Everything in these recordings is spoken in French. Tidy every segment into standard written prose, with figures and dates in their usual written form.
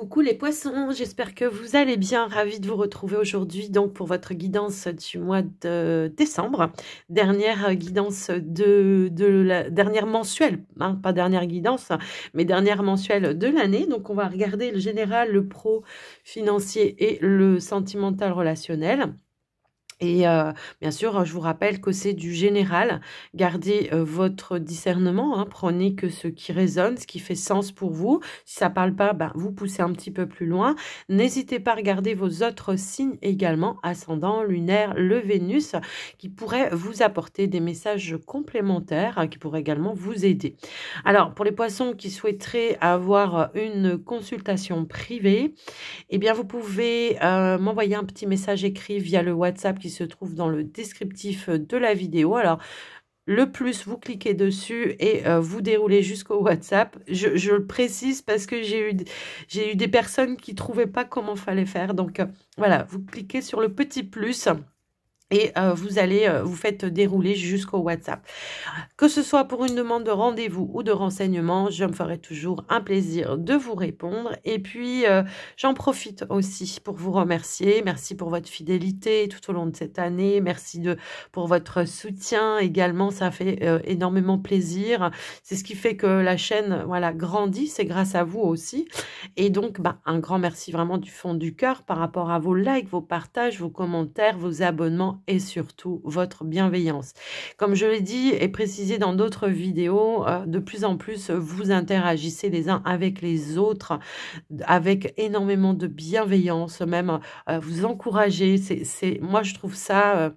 Coucou les poissons, j'espère que vous allez bien, ravie de vous retrouver aujourd'hui donc pour votre guidance du mois de décembre, dernière guidance de la dernière mensuelle, hein, pas dernière guidance, mais dernière mensuelle de l'année. Donc on va regarder le général, le pro financier et le sentimental relationnel. Et bien sûr, je vous rappelle que c'est du général. Gardez votre discernement, hein, prenez que ce qui résonne, ce qui fait sens pour vous. Si ça ne parle pas, ben, vous poussez un petit peu plus loin. N'hésitez pas à regarder vos autres signes également, ascendant, lunaire, le Vénus, qui pourraient vous apporter des messages complémentaires, hein, qui pourraient également vous aider. Alors, pour les poissons qui souhaiteraient avoir une consultation privée, eh bien, vous pouvez m'envoyer un petit message écrit via le WhatsApp qui se trouve dans le descriptif de la vidéo. Alors, le plus, vous cliquez dessus et vous déroulez jusqu'au WhatsApp. Je le précise parce que j'ai eu des personnes qui ne trouvaient pas comment fallait faire. Donc, voilà, vous cliquez sur le petit plus. Et vous allez, vous faites dérouler jusqu'au WhatsApp. Que ce soit pour une demande de rendez-vous ou de renseignement, je me ferai toujours un plaisir de vous répondre. Et puis, j'en profite aussi pour vous remercier. Merci pour votre fidélité tout au long de cette année. Merci pour votre soutien également. Ça fait énormément plaisir. C'est ce qui fait que la chaîne voilà, grandit. C'est grâce à vous aussi. Et donc, un grand merci vraiment du fond du cœur par rapport à vos likes, vos partages, vos commentaires, vos abonnements et surtout votre bienveillance. Comme je l'ai dit et précisé dans d'autres vidéos, de plus en plus vous interagissez les uns avec les autres avec énormément de bienveillance, même vous encouragez. Moi je trouve ça...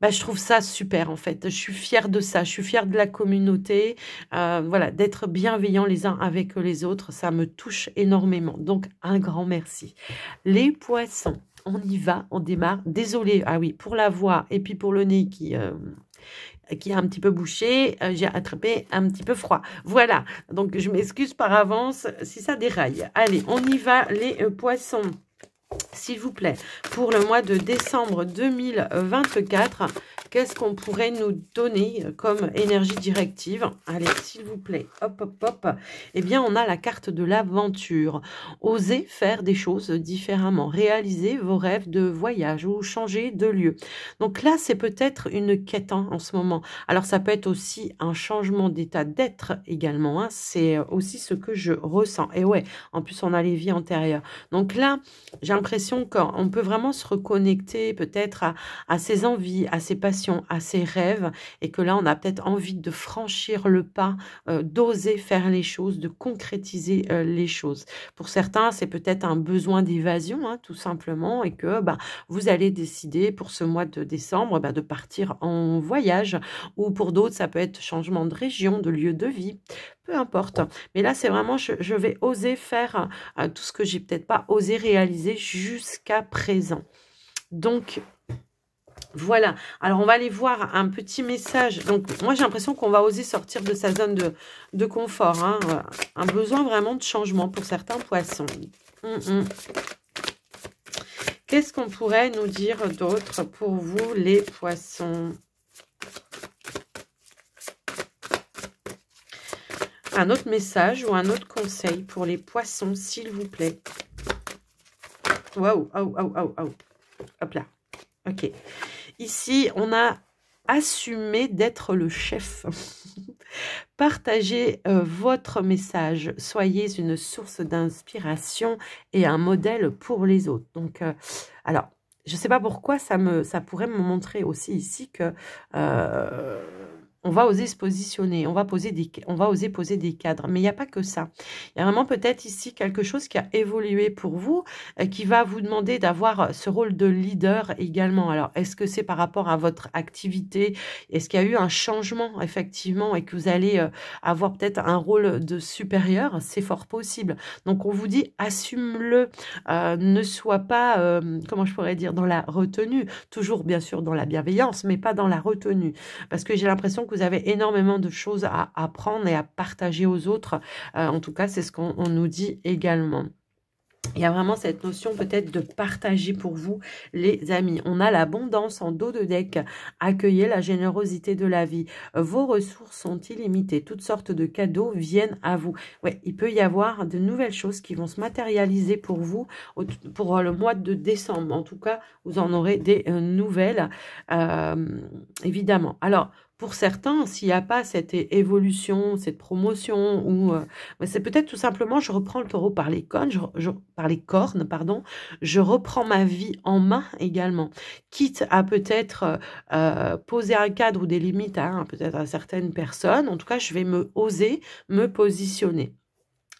je trouve ça super en fait, je suis fière de ça, je suis fière de la communauté, voilà, d'être bienveillants les uns avec les autres, ça me touche énormément, donc un grand merci. Les poissons, on y va, on démarre, désolée, ah oui, pour la voix et puis pour le nez qui est un petit peu bouché, j'ai attrapé un petit peu froid. Voilà, donc je m'excuse par avance si ça déraille. Allez, on y va les poissons. S'il vous plaît, pour le mois de décembre 2024, qu'est-ce qu'on pourrait nous donner comme énergie directive? Allez, s'il vous plaît, hop, hop, hop. Eh bien, on a la carte de l'aventure. Osez faire des choses différemment. Réaliser vos rêves de voyage ou changer de lieu. Donc là, c'est peut-être une quête en ce moment. Alors, ça peut être aussi un changement d'état d'être également. Hein. C'est aussi ce que je ressens. Et ouais, en plus, on a les vies antérieures. Donc là, j'ai l'impression qu'on peut vraiment se reconnecter peut-être à ses envies, à ses passions, à ses rêves, et que là, on a peut-être envie de franchir le pas, d'oser faire les choses, de concrétiser les choses. Pour certains, c'est peut-être un besoin d'évasion, hein, tout simplement, et que vous allez décider pour ce mois de décembre de partir en voyage, ou pour d'autres, ça peut être changement de région, de lieu de vie, peu importe. Mais là, c'est vraiment, je vais oser faire tout ce que j'ai peut-être pas osé réaliser jusqu'à présent. Donc, voilà. Alors, on va aller voir un petit message. Donc, moi, j'ai l'impression qu'on va oser sortir de sa zone de confort. Hein. Un besoin vraiment de changement pour certains poissons. Qu'est-ce qu'on pourrait nous dire d'autre pour vous, les poissons ? Un autre message ou un autre conseil pour les poissons, s'il vous plaît. Waouh, hop là. Ok. Ici, on a assumé d'être le chef. Partagez votre message. Soyez une source d'inspiration et un modèle pour les autres. Donc, alors, je ne sais pas pourquoi ça pourrait me montrer aussi ici que... on va oser se positionner, on va oser poser des cadres. Mais il n'y a pas que ça. Il y a vraiment peut-être ici quelque chose qui a évolué pour vous, qui va vous demander d'avoir ce rôle de leader également. Alors, est-ce que c'est par rapport à votre activité? Est-ce qu'il y a eu un changement, effectivement, et que vous allez avoir peut-être un rôle de supérieur? C'est fort possible. Donc, on vous dit, assume-le. Ne sois pas, comment je pourrais dire, dans la retenue. Toujours, bien sûr, dans la bienveillance, mais pas dans la retenue. Parce que j'ai l'impression que vous avez énormément de choses à apprendre et à partager aux autres. En tout cas, c'est ce qu'on nous dit également. Il y a vraiment cette notion peut-être de partager pour vous, les amis. On a l'abondance en dos de deck. Accueillez la générosité de la vie. Vos ressources sont illimitées. Toutes sortes de cadeaux viennent à vous. Ouais, il peut y avoir de nouvelles choses qui vont se matérialiser pour vous pour le mois de décembre. En tout cas, vous en aurez des nouvelles, évidemment. Alors, pour certains, s'il n'y a pas cette évolution, cette promotion, ou c'est peut-être tout simplement, je reprends le taureau par les cornes, par les cornes, pardon, je reprends ma vie en main également, quitte à peut-être poser un cadre ou des limites peut-être à certaines personnes. En tout cas, je vais oser me positionner.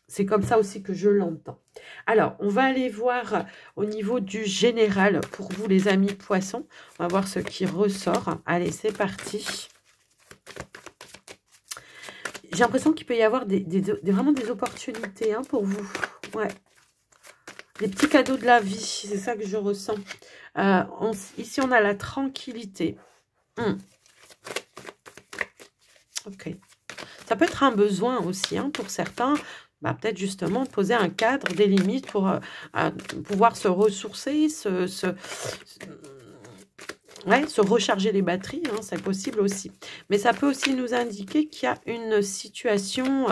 C'est comme ça aussi que je l'entends. Alors, on va aller voir au niveau du général pour vous, les amis poissons. On va voir ce qui ressort. Allez, c'est parti. J'ai l'impression qu'il peut y avoir vraiment des opportunités pour vous. Ouais. Des petits cadeaux de la vie, c'est ça que je ressens. Ici, on a la tranquillité. Ok. Ça peut être un besoin aussi pour certains. Peut-être justement poser un cadre, des limites pour pouvoir se ressourcer, se recharger les batteries, c'est possible aussi. Mais ça peut aussi nous indiquer qu'il y a une situation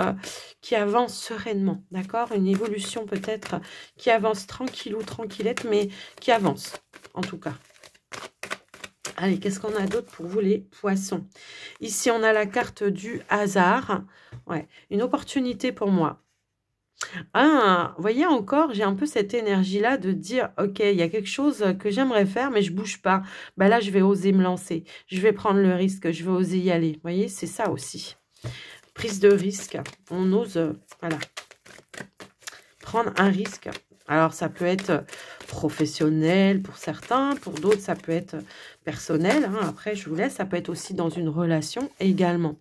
qui avance sereinement, d'accord? Une évolution peut-être qui avance tranquillou, tranquillette, mais qui avance, en tout cas. Allez, qu'est-ce qu'on a d'autre pour vous, les poissons? Ici, on a la carte du hasard. Ouais, une opportunité pour moi. Vous voyez encore, j'ai un peu cette énergie-là de dire, ok, il y a quelque chose que j'aimerais faire, mais je bouge pas. Là, je vais oser me lancer. Je vais prendre le risque, je vais oser y aller. Vous voyez, c'est ça aussi. Prise de risque. On ose, voilà, prendre un risque. Alors, ça peut être professionnel pour certains, pour d'autres, ça peut être personnel. Après, je vous laisse, ça peut être aussi dans une relation également.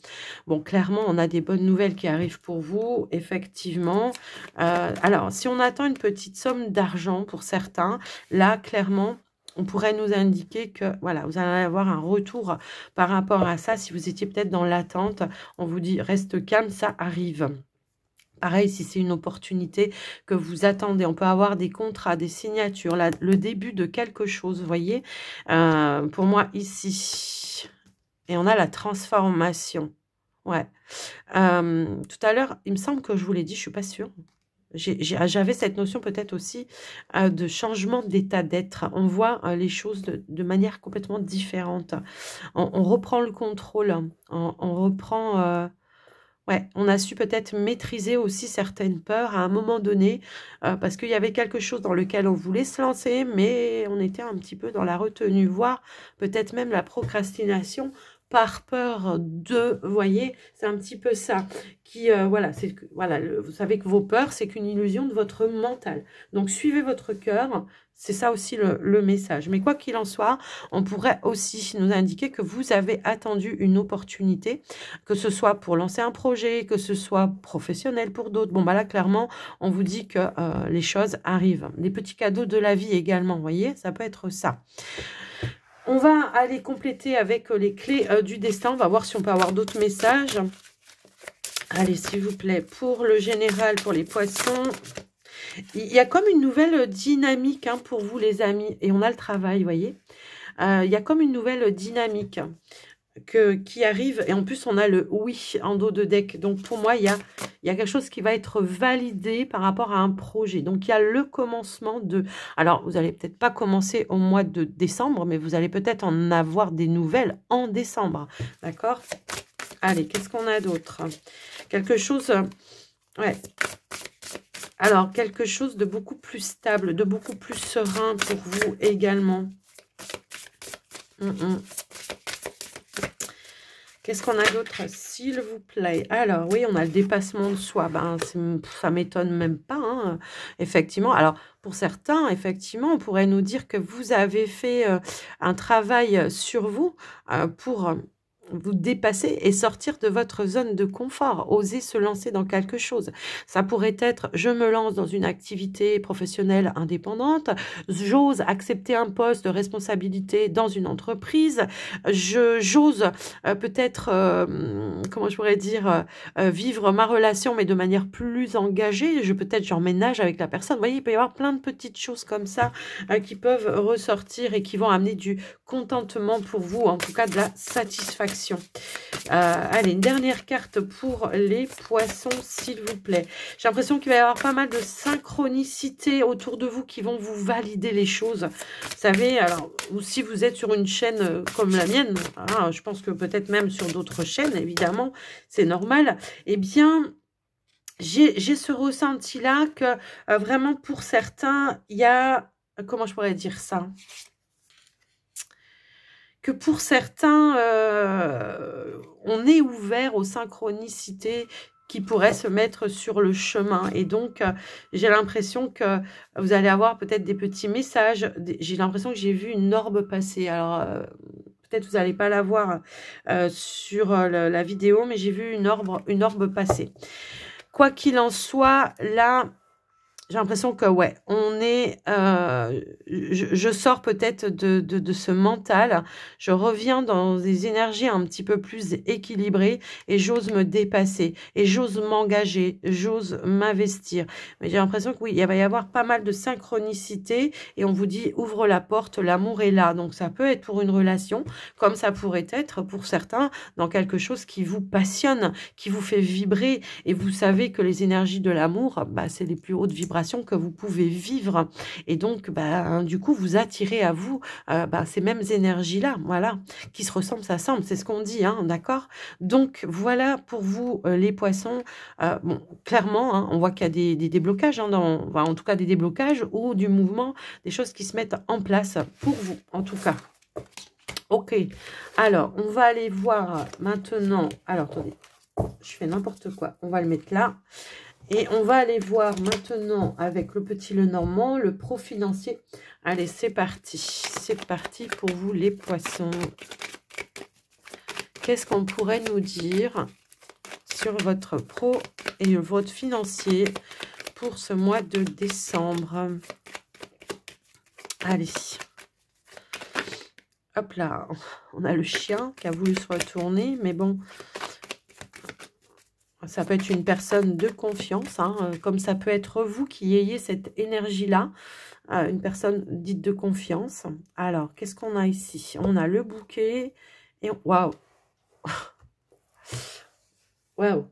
Bon, clairement, on a des bonnes nouvelles qui arrivent pour vous, effectivement. Alors, si on attend une petite somme d'argent pour certains, là, clairement, on pourrait nous indiquer que, voilà, vous allez avoir un retour par rapport à ça. Si vous étiez peut-être dans l'attente, on vous dit, reste calme, ça arrive. Pareil, si c'est une opportunité que vous attendez, on peut avoir des contrats, des signatures, le début de quelque chose, vous voyez. Pour moi, ici, et on a la transformation. Ouais. Tout à l'heure, il me semble que je vous l'ai dit, je ne suis pas sûre. J'avais cette notion peut-être aussi de changement d'état d'être. On voit les choses de manière complètement différente. On reprend le contrôle, on reprend... Ouais, on a su peut-être maîtriser aussi certaines peurs à un moment donné, parce qu'il y avait quelque chose dans lequel on voulait se lancer, mais on était un petit peu dans la retenue, voire peut-être même la procrastination par peur de, vous voyez, c'est un petit peu ça qui, voilà, vous savez que vos peurs, c'est qu'une illusion de votre mental. Donc, suivez votre cœur, c'est ça aussi le message. Mais quoi qu'il en soit, on pourrait aussi nous indiquer que vous avez attendu une opportunité, que ce soit pour lancer un projet, que ce soit professionnel pour d'autres. Bon, là, clairement, on vous dit que les choses arrivent. Les petits cadeaux de la vie également, vous voyez, ça peut être ça. On va aller compléter avec les clés du destin. On va voir si on peut avoir d'autres messages. Allez, s'il vous plaît, pour le général, pour les poissons. Il y a comme une nouvelle dynamique pour vous, les amis. Et on a le travail, vous voyez. Il y a comme une nouvelle dynamique qui arrive. Et en plus, on a le oui en dos de deck. Donc, pour moi, il y a quelque chose qui va être validé par rapport à un projet. Donc, il y a le commencement de... Alors, vous n'allez peut-être pas commencer au mois de décembre, mais vous allez peut-être en avoir des nouvelles en décembre. D'accord? Allez, qu'est-ce qu'on a d'autre? Quelque chose... Ouais. Alors, quelque chose de beaucoup plus stable, de beaucoup plus serein pour vous également. Qu'est-ce qu'on a d'autre, s'il vous plaît? Alors, oui, on a le dépassement de soi. Ça m'étonne même pas, effectivement. Alors, pour certains, effectivement, on pourrait nous dire que vous avez fait un travail sur vous pour vous dépasser et sortir de votre zone de confort, oser se lancer dans quelque chose. Ça pourrait être, je me lance dans une activité professionnelle indépendante, j'ose accepter un poste de responsabilité dans une entreprise, j'ose peut-être, comment je pourrais dire, vivre ma relation mais de manière plus engagée, peut-être j'emménage avec la personne. Vous voyez, il peut y avoir plein de petites choses comme ça qui peuvent ressortir et qui vont amener du contentement pour vous, en tout cas de la satisfaction. Allez, une dernière carte pour les poissons, s'il vous plaît. J'ai l'impression qu'il va y avoir pas mal de synchronicité autour de vous qui vont vous valider les choses. Vous savez, alors, ou si vous êtes sur une chaîne comme la mienne, je pense que peut-être même sur d'autres chaînes, évidemment, c'est normal, eh bien, j'ai ce ressenti-là que vraiment pour certains, il y a, comment je pourrais dire ça ? Que pour certains, on est ouvert aux synchronicités qui pourraient se mettre sur le chemin. Et donc, j'ai l'impression que vous allez avoir peut-être des petits messages. J'ai l'impression que j'ai vu une orbe passer. Alors, peut-être vous n'allez pas la voir sur la vidéo, mais j'ai vu une orbe passer. Quoi qu'il en soit, là... J'ai l'impression que, ouais, on est... je sors peut-être de ce mental. Je reviens dans des énergies un petit peu plus équilibrées et j'ose me dépasser. Et j'ose m'engager. J'ose m'investir. Mais j'ai l'impression que, oui, il va y avoir pas mal de synchronicité. Et on vous dit, ouvre la porte, l'amour est là. Donc, ça peut être pour une relation, comme ça pourrait être pour certains dans quelque chose qui vous passionne, qui vous fait vibrer. Et vous savez que les énergies de l'amour, bah, c'est les plus hautes vibrations que vous pouvez vivre et donc du coup vous attirez à vous ces mêmes énergies là, voilà, qui se ressemblent, ça semble, c'est ce qu'on dit, d'accord. Donc voilà pour vous les poissons. Bon, clairement on voit qu'il y a des déblocages en tout cas des déblocages ou du mouvement, des choses qui se mettent en place pour vous en tout cas. Ok, alors on va aller voir maintenant, alors attendez, je fais n'importe quoi, on va le mettre là. Et on va aller voir maintenant avec le petit Lenormand, le pro financier. Allez, c'est parti. C'est parti pour vous les poissons. Qu'est-ce qu'on pourrait nous dire sur votre pro et votre financier pour ce mois de décembre? Allez. Hop là. On a le chien qui a voulu se retourner, mais bon... Ça peut être une personne de confiance, comme ça peut être vous qui ayez cette énergie-là, une personne dite de confiance. Alors, qu'est-ce qu'on a ici? On a le bouquet et... Waouh! Waouh!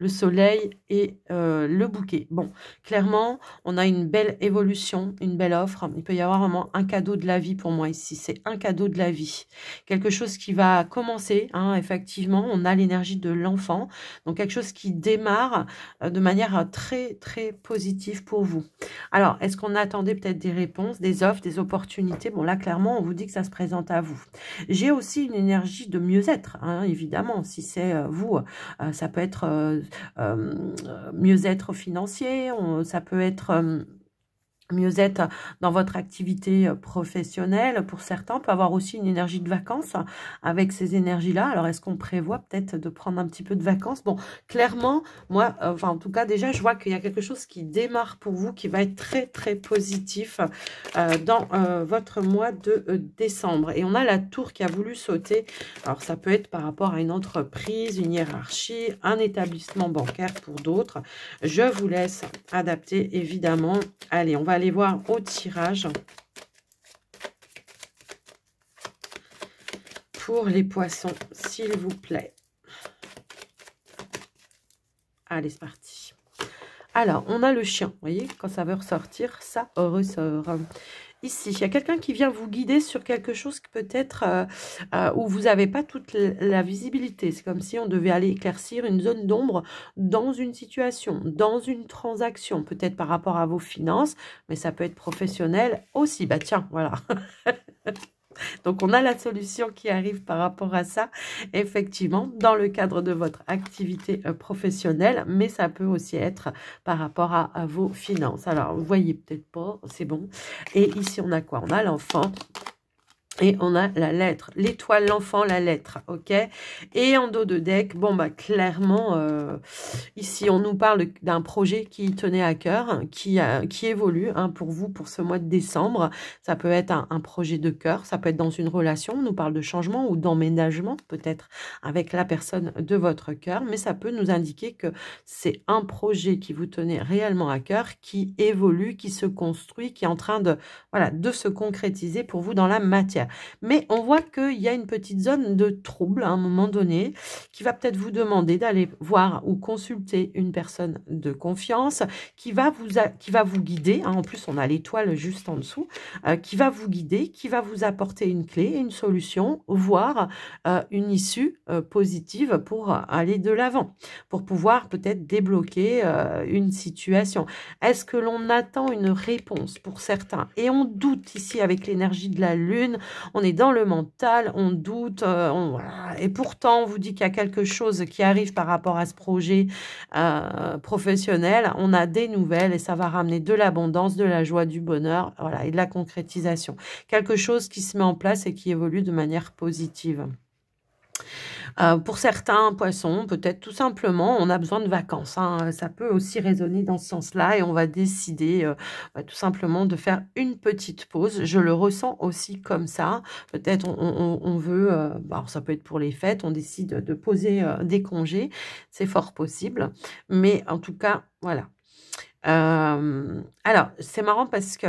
Le soleil et le bouquet. Bon, clairement, on a une belle évolution, une belle offre. Il peut y avoir vraiment un cadeau de la vie pour moi ici. C'est un cadeau de la vie. Quelque chose qui va commencer, effectivement. On a l'énergie de l'enfant. Donc, quelque chose qui démarre de manière très, très positive pour vous. Alors, est-ce qu'on attendait peut-être des réponses, des offres, des opportunités? Bon, là, clairement, on vous dit que ça se présente à vous. J'ai aussi une énergie de mieux-être, évidemment. Si c'est vous, ça peut être... mieux-être financier, ça peut être mieux-être dans votre activité professionnelle. Pour certains, on peut avoir aussi une énergie de vacances avec ces énergies-là. Alors, est-ce qu'on prévoit peut-être de prendre un petit peu de vacances? Bon, clairement, moi, en tout cas, déjà, je vois qu'il y a quelque chose qui démarre pour vous, qui va être très, très positif dans votre mois de décembre. Et on a la tour qui a voulu sauter. Alors, ça peut être par rapport à une entreprise, une hiérarchie, un établissement bancaire pour d'autres. Je vous laisse adapter, évidemment. Allez, on va aller voir au tirage pour les poissons, s'il vous plaît. Allez, c'est parti. Alors, on a le chien. Vous voyez, quand ça veut ressortir, ça ressort. Ici, il y a quelqu'un qui vient vous guider sur quelque chose peut-être où vous n'avez pas toute la visibilité. C'est comme si on devait aller éclaircir une zone d'ombre dans une situation, dans une transaction, peut-être par rapport à vos finances, mais ça peut être professionnel aussi. Bah tiens, voilà. Donc, on a la solution qui arrive par rapport à ça, effectivement, dans le cadre de votre activité professionnelle, mais ça peut aussi être par rapport à vos finances. Alors, vous voyez peut-être pas, c'est bon. Et ici, on a quoi? On a l'enfant. Et on a la lettre, l'étoile, l'enfant, la lettre, ok. Et en dos de deck, bon bah clairement, ici on nous parle d'un projet qui tenait à cœur, qui évolue hein, pour vous pour ce mois de décembre. Ça peut être un projet de cœur, ça peut être dans une relation, on nous parle de changement ou d'emménagement peut-être avec la personne de votre cœur, mais ça peut nous indiquer que c'est un projet qui vous tenait réellement à cœur, qui évolue, qui se construit, qui est en train de, voilà, de se concrétiser pour vous dans la matière. Mais on voit qu'il y a une petite zone de trouble à un moment donné qui va peut-être vous demander d'aller voir ou consulter une personne de confiance qui va vous guider. Hein, en plus, on a l'étoile juste en dessous, qui va vous guider, qui va vous apporter une clé, une solution, voire une issue positive pour aller de l'avant, pour pouvoir peut-être débloquer une situation. Est-ce que l'on attend une réponse pour certains? Et on doute ici avec l'énergie de la lune. On est dans le mental, on doute, voilà. Et pourtant, on vous dit qu'il y a quelque chose qui arrive par rapport à ce projet professionnel. On a des nouvelles et ça va ramener de l'abondance, de la joie, du bonheur, voilà, et de la concrétisation. Quelque chose qui se met en place et qui évolue de manière positive. Pour certains poissons, peut-être tout simplement, on a besoin de vacances. Hein. Ça peut aussi résonner dans ce sens-là et on va décider tout simplement de faire une petite pause. Je le ressens aussi comme ça. Peut-être on veut, alors ça peut être pour les fêtes, on décide de poser des congés. C'est fort possible. Mais en tout cas, voilà. Alors, c'est marrant parce que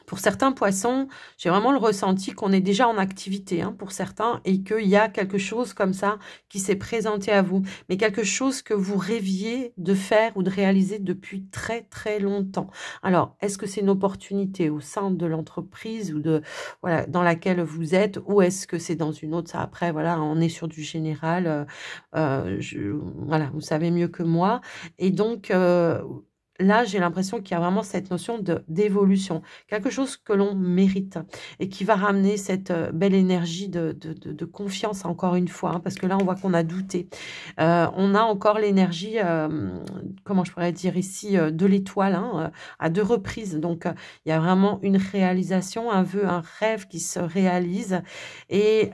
pour certains poissons, j'ai vraiment le ressenti qu'on est déjà en activité hein, pour certains et qu'il y a quelque chose comme ça qui s'est présenté à vous, mais quelque chose que vous rêviez de faire ou de réaliser depuis très très longtemps. Alors, est-ce que c'est une opportunité au sein de l'entreprise ou de voilà dans laquelle vous êtes ou est-ce que c'est dans une autre? Ça après, voilà, on est sur du général. Voilà, vous savez mieux que moi. Et donc, là, j'ai l'impression qu'il y a vraiment cette notion d'évolution, quelque chose que l'on mérite et qui va ramener cette belle énergie de confiance encore une fois, hein, parce que là, on voit qu'on a douté. On a encore l'énergie, comment je pourrais dire ici, de l'étoile, hein, à 2 reprises. Donc, il y a vraiment une réalisation, un vœu, un rêve qui se réalise et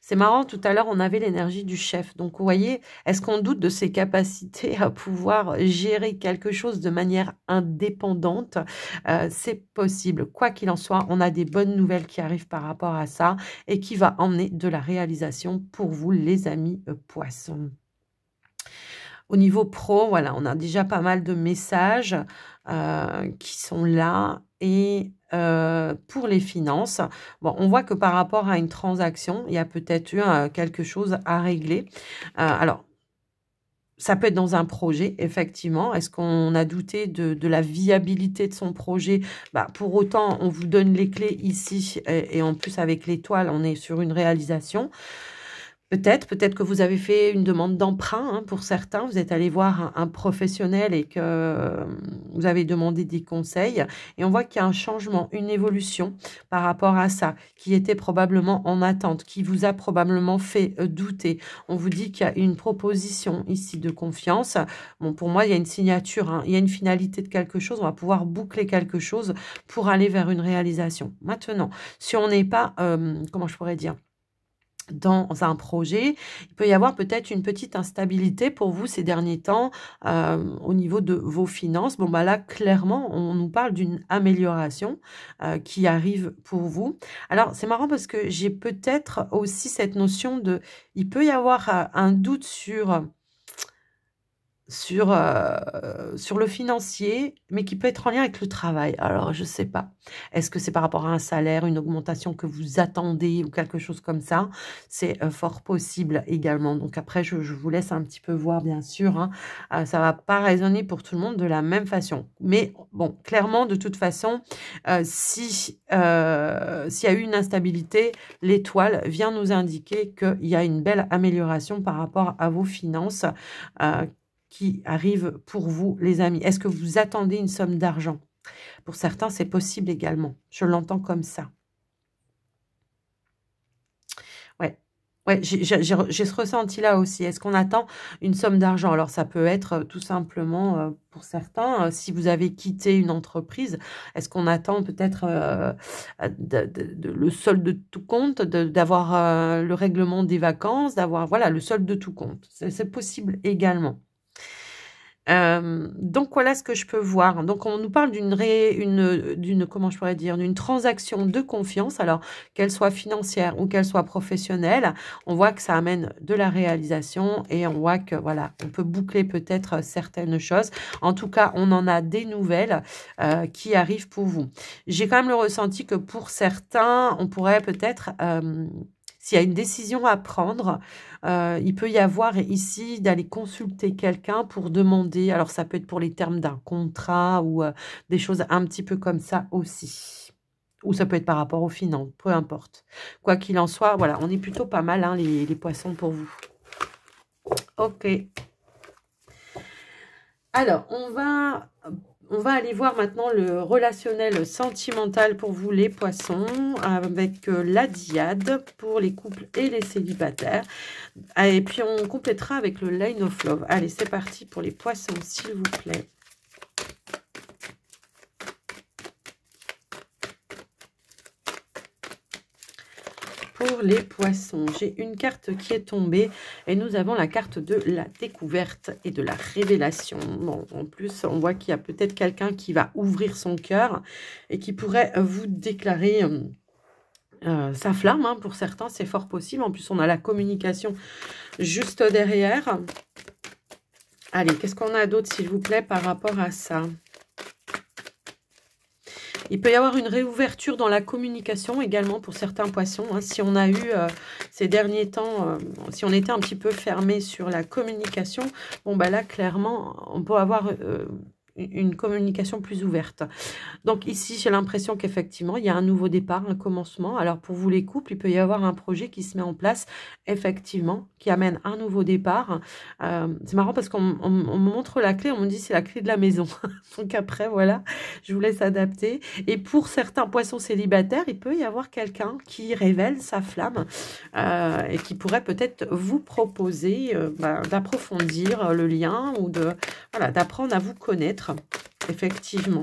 c'est marrant, tout à l'heure, on avait l'énergie du chef. Donc, vous voyez, est-ce qu'on doute de ses capacités à pouvoir gérer quelque chose de manière indépendante? C'est possible. Quoi qu'il en soit, on a des bonnes nouvelles qui arrivent par rapport à ça et qui va emmener de la réalisation pour vous, les amis poissons. Au niveau pro, voilà, on a déjà pas mal de messages qui sont là. Et pour les finances, bon, on voit que par rapport à une transaction, il y a peut-être eu quelque chose à régler. Alors, ça peut être dans un projet, effectivement. Est-ce qu'on a douté de la viabilité de son projet? Bah, pour autant, on vous donne les clés ici. Et en plus, avec l'étoile, on est sur une réalisation. Peut-être que vous avez fait une demande d'emprunt hein, pour certains. Vous êtes allé voir un professionnel et que vous avez demandé des conseils. Et on voit qu'il y a un changement, une évolution par rapport à ça, qui était probablement en attente, qui vous a probablement fait douter. On vous dit qu'il y a une proposition ici de confiance. Bon, pour moi, il y a une signature, hein, il y a une finalité de quelque chose. On va pouvoir boucler quelque chose pour aller vers une réalisation. Maintenant, si on n'est pas, comment je pourrais dire, dans un projet, il peut y avoir peut-être une petite instabilité pour vous ces derniers temps au niveau de vos finances. Bon, bah là, clairement, on nous parle d'une amélioration qui arrive pour vous. Alors, c'est marrant parce que j'ai peut-être aussi cette notion de... Il peut y avoir un doute sur le financier, mais qui peut être en lien avec le travail. Alors, je ne sais pas. Est-ce que c'est par rapport à un salaire, une augmentation que vous attendez ou quelque chose comme ça? C'est fort possible également. Donc après, je vous laisse un petit peu voir, bien sûr. Hein. Ça ne va pas résonner pour tout le monde de la même façon. Mais bon, clairement, de toute façon, s'il y a eu une instabilité, l'étoile vient nous indiquer qu'il y a une belle amélioration par rapport à vos finances qui arrive pour vous, les amis. Est-ce que vous attendez une somme d'argent? Pour certains, c'est possible également. Je l'entends comme ça. Ouais. Ouais, j'ai ce ressenti-là aussi. Est-ce qu'on attend une somme d'argent? Alors, ça peut être tout simplement, pour certains, si vous avez quitté une entreprise, est-ce qu'on attend peut-être le solde de tout compte, d'avoir le règlement des vacances, d'avoir, voilà, le solde de tout compte. C'est possible également. Donc voilà ce que je peux voir. Donc on nous parle comment je pourrais dire, d'une transaction de confiance, alors qu'elle soit financière ou qu'elle soit professionnelle. On voit que ça amène de la réalisation et on voit que voilà, on peut boucler peut-être certaines choses. En tout cas, on en a des nouvelles qui arrivent pour vous. J'ai quand même le ressenti que pour certains, on pourrait peut-être s'il y a une décision à prendre, il peut y avoir ici d'aller consulter quelqu'un pour demander, alors ça peut être pour les termes d'un contrat ou des choses un petit peu comme ça aussi. Ou ça peut être par rapport aux finances, peu importe. Quoi qu'il en soit, voilà, on est plutôt pas mal, hein, les poissons pour vous. Ok. Alors, on va aller voir maintenant le relationnel sentimental pour vous, les poissons, avec la diade pour les couples et les célibataires. Et puis, on complétera avec le line of love. Allez, c'est parti pour les poissons, s'il vous plaît. Pour les poissons, j'ai une carte qui est tombée et nous avons la carte de la découverte et de la révélation. Bon, en plus, on voit qu'il y a peut-être quelqu'un qui va ouvrir son cœur et qui pourrait vous déclarer sa flamme. Hein. Pour certains, c'est fort possible. En plus, on a la communication juste derrière. Allez, qu'est-ce qu'on a d'autre, s'il vous plaît, par rapport à ça ? Il peut y avoir une réouverture dans la communication également pour certains poissons. Hein. Si on a eu ces derniers temps, si on était un petit peu fermé sur la communication, bon bah là clairement on peut avoir une communication plus ouverte. Donc ici, j'ai l'impression qu'effectivement, il y a un nouveau départ, un commencement. Alors pour vous les couples, il peut y avoir un projet qui se met en place, effectivement, qui amène un nouveau départ. C'est marrant parce qu'on me montre la clé, on me dit c'est la clé de la maison. Donc après, voilà, je vous laisse adapter. Et pour certains poissons célibataires, il peut y avoir quelqu'un qui révèle sa flamme et qui pourrait peut-être vous proposer d'approfondir le lien ou d'apprendre à vous connaître. Effectivement,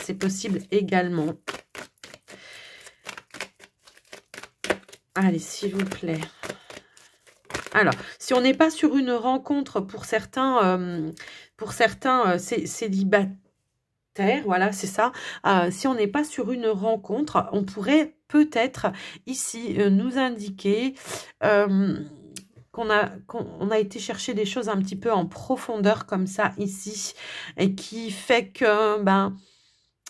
c'est possible également. Allez, s'il vous plaît. Alors, si on n'est pas sur une rencontre pour certains célibataires, voilà, c'est ça. Si on n'est pas sur une rencontre, on pourrait peut-être ici nous indiquer qu'on a été chercher des choses un petit peu en profondeur comme ça ici et qui fait que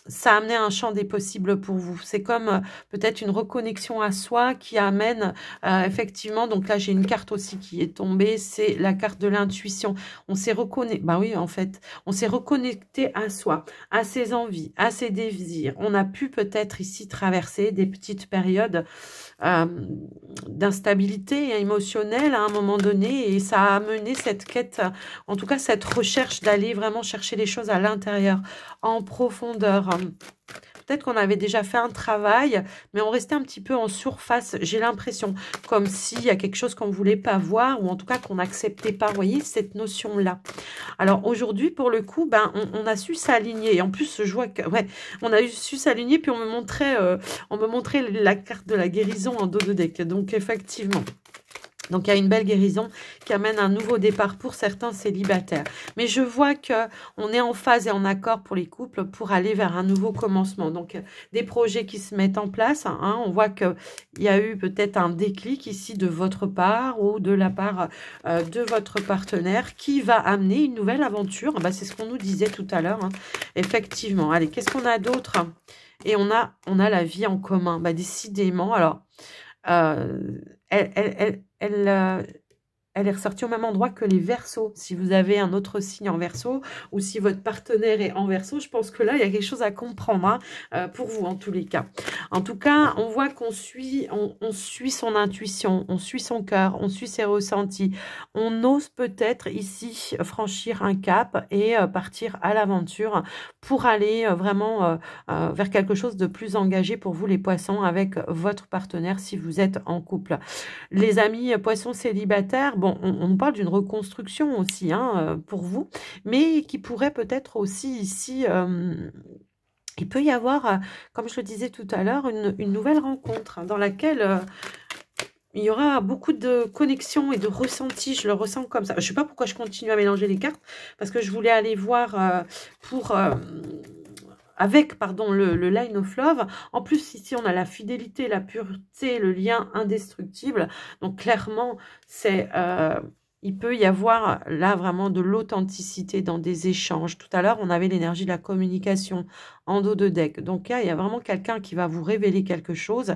ça a amené un champ des possibles pour vous. C'est comme peut-être une reconnexion à soi qui amène effectivement, donc là j'ai une carte aussi qui est tombée, c'est la carte de l'intuition. On s'est reconnecté, bah oui en fait, on s'est reconnecté à soi, à ses envies, à ses désirs. On a pu peut-être ici traverser des petites périodes d'instabilité émotionnelle à un moment donné et ça a amené cette quête, en tout cas cette recherche d'aller vraiment chercher les choses à l'intérieur, en profondeur. Peut-être qu'on avait déjà fait un travail, mais on restait un petit peu en surface, j'ai l'impression, comme s'il y a quelque chose qu'on ne voulait pas voir, ou en tout cas qu'on n'acceptait pas, vous voyez, cette notion-là. Alors aujourd'hui, pour le coup, on a su s'aligner. Et en plus, je vois que, ouais, on a su s'aligner, puis on me montrait la carte de la guérison en dos de deck. Donc effectivement... Donc, il y a une belle guérison qui amène un nouveau départ pour certains célibataires. Mais je vois qu'on est en phase et en accord pour les couples pour aller vers un nouveau commencement. Donc, des projets qui se mettent en place. Hein, on voit qu'il y a eu peut-être un déclic ici de votre part ou de la part de votre partenaire qui va amener une nouvelle aventure. C'est ce qu'on nous disait tout à l'heure. Hein. Effectivement. Allez, qu'est-ce qu'on a d'autre? Et on a la vie en commun. Décidément, alors... Elle elle est ressortie au même endroit que les Verseaux. Si vous avez un autre signe en Verseau ou si votre partenaire est en Verseau, je pense que là, il y a quelque chose à comprendre pour vous en tous les cas. En tout cas, on voit qu'on suit, on suit son intuition, on suit son cœur, on suit ses ressentis. On ose peut-être ici franchir un cap et partir à l'aventure pour aller vraiment vers quelque chose de plus engagé pour vous les poissons avec votre partenaire si vous êtes en couple. Les amis poissons célibataires, bon, on parle d'une reconstruction aussi pour vous, mais qui pourrait peut-être aussi ici... il peut y avoir, comme je le disais tout à l'heure, une nouvelle rencontre dans laquelle il y aura beaucoup de connexions et de ressentis. Je le ressens comme ça. Je ne sais pas pourquoi je continue à mélanger les cartes, parce que je voulais aller voir avec le Line of Love. En plus, ici, on a la fidélité, la pureté, le lien indestructible. Donc, clairement, il peut y avoir là vraiment de l'authenticité dans des échanges. Tout à l'heure, on avait l'énergie de la communication en dos de deck. Donc là, il y a vraiment quelqu'un qui va vous révéler quelque chose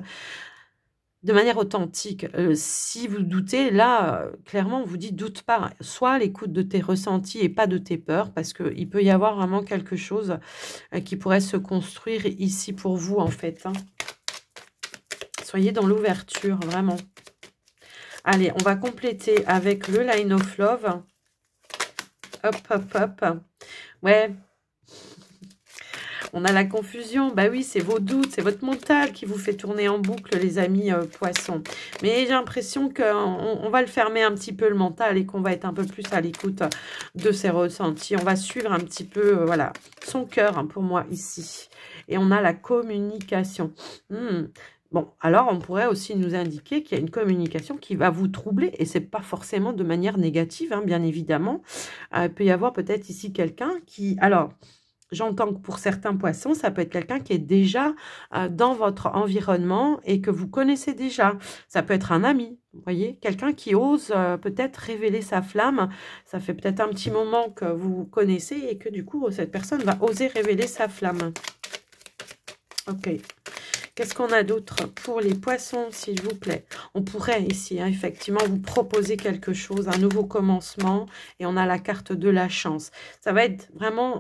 de manière authentique. Si vous doutez, là, clairement, on vous dit doute pas. Sois à l'écoute de tes ressentis et pas de tes peurs, parce qu'il peut y avoir vraiment quelque chose qui pourrait se construire ici pour vous, en fait. Soyez dans l'ouverture, vraiment. Allez, on va compléter avec le Line of Love. Hop, hop, hop. Ouais. On a la confusion. Bah oui, c'est vos doutes, c'est votre mental qui vous fait tourner en boucle, les amis poissons. Mais j'ai l'impression qu'on va le fermer un petit peu, le mental, et qu'on va être un peu plus à l'écoute de ses ressentis. On va suivre un petit peu, voilà, son cœur pour moi ici. Et on a la communication. Bon, alors on pourrait aussi nous indiquer qu'il y a une communication qui va vous troubler, et c'est pas forcément de manière négative, bien évidemment. Il peut y avoir peut-être ici quelqu'un qui... Alors, j'entends que pour certains poissons, ça peut être quelqu'un qui est déjà dans votre environnement et que vous connaissez déjà. Ça peut être un ami, vous voyez, quelqu'un qui ose peut-être révéler sa flamme. Ça fait peut-être un petit moment que vous connaissez et que du coup, cette personne va oser révéler sa flamme. Ok. Qu'est-ce qu'on a d'autre pour les poissons, s'il vous plaît? On pourrait ici, effectivement, vous proposer quelque chose, un nouveau commencement. Et on a la carte de la chance. Ça va être vraiment...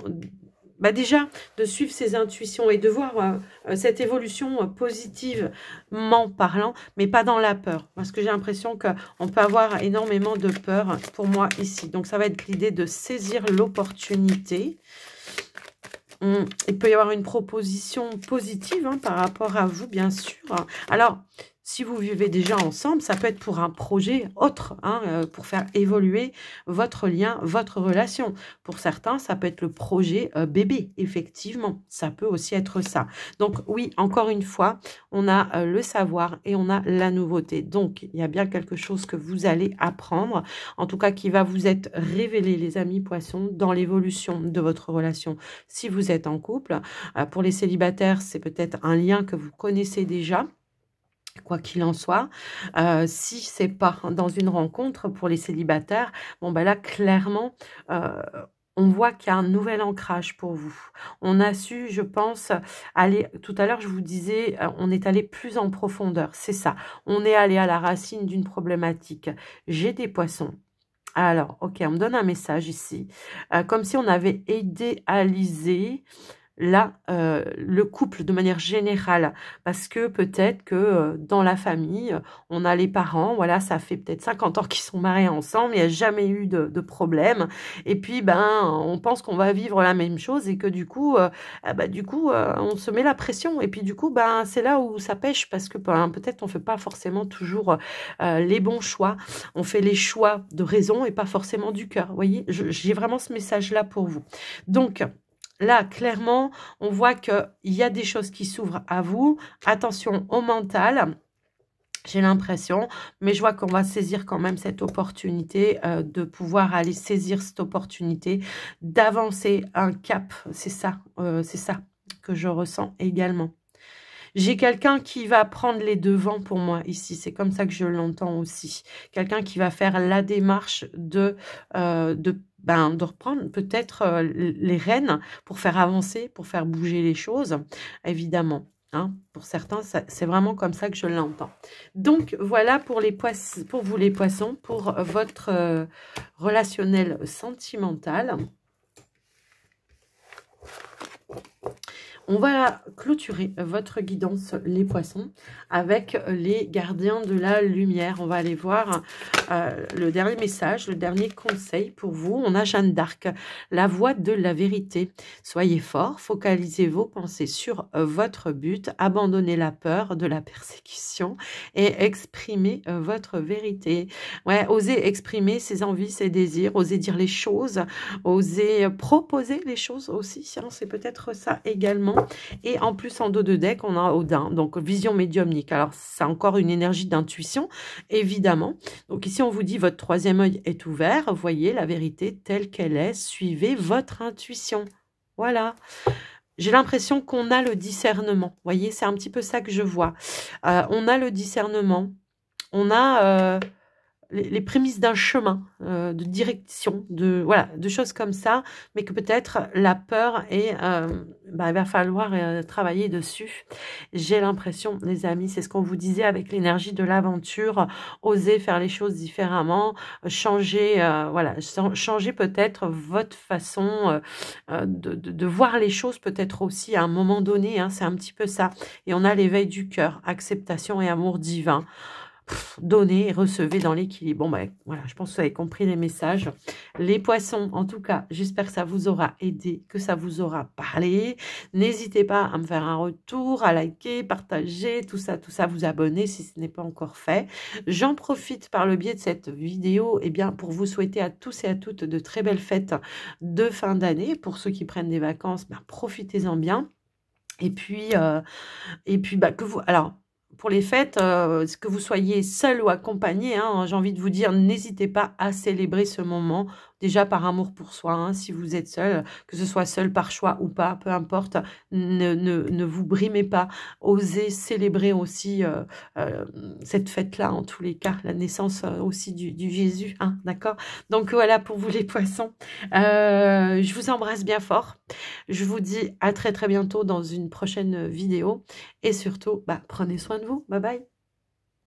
déjà, de suivre ses intuitions et de voir cette évolution positivement parlant, mais pas dans la peur. Parce que j'ai l'impression qu'on peut avoir énormément de peur pour moi ici. Donc, ça va être l'idée de saisir l'opportunité. Il peut y avoir une proposition positive par rapport à vous, bien sûr. Alors, si vous vivez déjà ensemble, ça peut être pour un projet autre, pour faire évoluer votre lien, votre relation. Pour certains, ça peut être le projet bébé, effectivement. Ça peut aussi être ça. Donc oui, encore une fois, on a le savoir et on a la nouveauté. Donc, il y a bien quelque chose que vous allez apprendre, en tout cas qui va vous être révélé, les amis poissons, dans l'évolution de votre relation. Si vous êtes en couple, pour les célibataires, c'est peut-être un lien que vous connaissez déjà. Quoi qu'il en soit, si c'est pas dans une rencontre pour les célibataires, bon là clairement on voit qu'il y a un nouvel ancrage pour vous. On a su, je pense, aller, tout à l'heure je vous disais, on est allé plus en profondeur, c'est ça. On est allé à la racine d'une problématique. J'ai des poissons. Alors, ok, on me donne un message ici, comme si on avait idéalisé là, le couple de manière générale, parce que peut-être que dans la famille, on a les parents, voilà, ça fait peut-être 50 ans qu'ils sont mariés ensemble, il n'y a jamais eu de problème, et puis, on pense qu'on va vivre la même chose, et que du coup, on se met la pression, et puis du coup, c'est là où ça pêche, parce que peut-être on ne fait pas forcément toujours les bons choix, on fait les choix de raison, et pas forcément du cœur, vous voyez, j'ai vraiment ce message-là pour vous. Donc, là, clairement, on voit qu'il y a des choses qui s'ouvrent à vous. Attention au mental, j'ai l'impression. Mais je vois qu'on va saisir quand même cette opportunité de pouvoir aller saisir cette opportunité, d'avancer un cap. C'est ça que je ressens également. J'ai quelqu'un qui va prendre les devants pour moi ici. C'est comme ça que je l'entends aussi. Quelqu'un qui va faire la démarche de reprendre peut-être les rênes pour faire avancer, pour faire bouger les choses, évidemment. Hein. Pour certains, c'est vraiment comme ça que je l'entends. Donc, voilà pour vous les poissons, pour votre relationnel sentimental. On va clôturer votre guidance, les poissons, avec les gardiens de la lumière. On va aller voir le dernier message, le dernier conseil pour vous. On a Jeanne d'Arc, la voie de la vérité. Soyez fort, focalisez vos pensées sur votre but, abandonnez la peur de la persécution et exprimez votre vérité. Ouais, osez exprimer ses envies, ses désirs, osez dire les choses, osez proposer les choses aussi, hein, c'est peut-être ça également. Et en plus, en dos de deck, on a Odin, donc vision médiumnique. Alors, c'est encore une énergie d'intuition, évidemment. Donc ici, on vous dit, votre troisième œil est ouvert. Voyez la vérité telle qu'elle est. Suivez votre intuition. Voilà. J'ai l'impression qu'on a le discernement. Vous voyez, c'est un petit peu ça que je vois. On a le discernement. On a... les prémices d'un chemin, de direction, voilà, de choses comme ça, mais que peut-être la peur et il va falloir travailler dessus. J'ai l'impression, les amis, c'est ce qu'on vous disait avec l'énergie de l'aventure, oser faire les choses différemment, changer, voilà, changer peut-être votre façon de voir les choses peut-être aussi à un moment donné, hein, c'est un petit peu ça. Et on a l'éveil du cœur, acceptation et amour divin. Donnez et recevez dans l'équilibre. Bon, ben, voilà, je pense que vous avez compris les messages. Les poissons, en tout cas, j'espère que ça vous aura aidé, que ça vous aura parlé. N'hésitez pas à me faire un retour, à liker, partager, tout ça, vous abonner si ce n'est pas encore fait. J'en profite par le biais de cette vidéo, eh bien, pour vous souhaiter à tous et à toutes de très belles fêtes de fin d'année. Pour ceux qui prennent des vacances, ben, profitez-en bien. Et puis bah, que vous... Alors, pour les fêtes, que vous soyez seul ou accompagné, hein, j'ai envie de vous dire, n'hésitez pas à célébrer ce moment, déjà par amour pour soi, hein, si vous êtes seul, que ce soit seul par choix ou pas, peu importe, ne vous brimez pas, osez célébrer aussi cette fête-là, en tous les cas, la naissance aussi du Jésus, hein, d'accord? Donc voilà pour vous les poissons, je vous embrasse bien fort, je vous dis à très très bientôt dans une prochaine vidéo, et surtout, bah, prenez soin de vous. Bye bye.